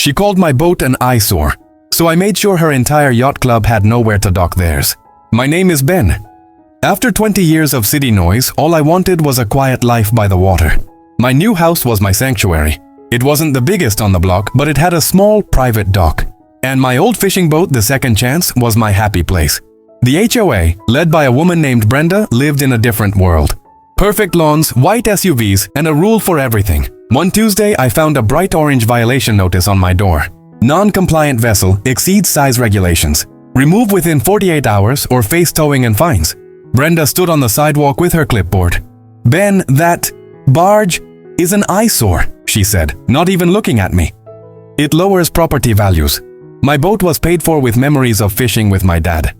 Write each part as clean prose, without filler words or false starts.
She called my boat an eyesore, so I made sure her entire yacht club had nowhere to dock theirs. My name is Ben. After 20 years of city noise, all I wanted was a quiet life by the water. My new house was my sanctuary. It wasn't the biggest on the block, but it had a small private dock. And my old fishing boat, the Second Chance, was my happy place. The HOA, led by a woman named Brenda, lived in a different world. Perfect lawns, white SUVs, and a rule for everything. One Tuesday, I found a bright orange violation notice on my door. Non-compliant vessel exceeds size regulations. Remove within 48 hours or face towing and fines. Brenda stood on the sidewalk with her clipboard. Ben, that barge is an eyesore, she said, not even looking at me. It lowers property values. My boat was paid for with memories of fishing with my dad.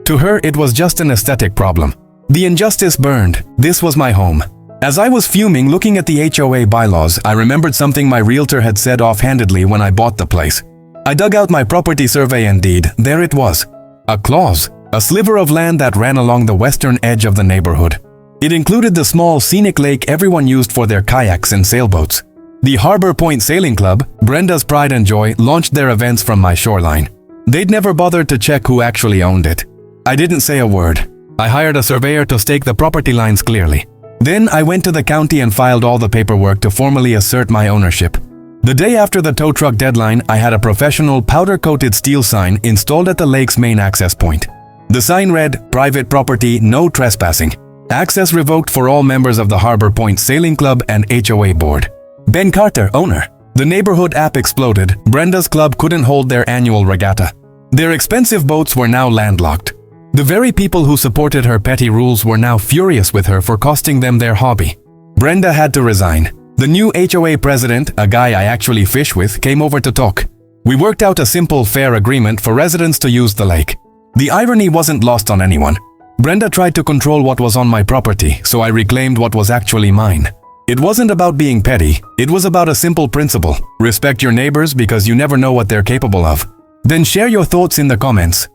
To her, it was just an aesthetic problem. The injustice burned. This was my home. As I was fuming looking at the HOA bylaws, I remembered something my realtor had said offhandedly when I bought the place. I dug out my property survey and deed. There it was. A clause. A sliver of land that ran along the western edge of the neighborhood. It included the small scenic lake everyone used for their kayaks and sailboats. The Harbor Point Sailing Club, Brenda's pride and joy, launched their events from my shoreline. They'd never bothered to check who actually owned it. I didn't say a word. I hired a surveyor to stake the property lines clearly. Then I went to the county and filed all the paperwork to formally assert my ownership. The day after the tow truck deadline, I had a professional powder-coated steel sign installed at the lake's main access point. The sign read, "Private property, no trespassing. Access revoked for all members of the Harbor Point Sailing Club and HOA board. Ben Carter, owner." The neighborhood app exploded. Brenda's club couldn't hold their annual regatta. Their expensive boats were now landlocked. The very people who supported her petty rules were now furious with her for costing them their hobby. Brenda had to resign. The new HOA president, a guy I actually fish with, came over to talk. We worked out a simple, fair agreement for residents to use the lake. The irony wasn't lost on anyone. Brenda tried to control what was on my property, so I reclaimed what was actually mine. It wasn't about being petty, it was about a simple principle. Respect your neighbors because you never know what they're capable of. Then share your thoughts in the comments.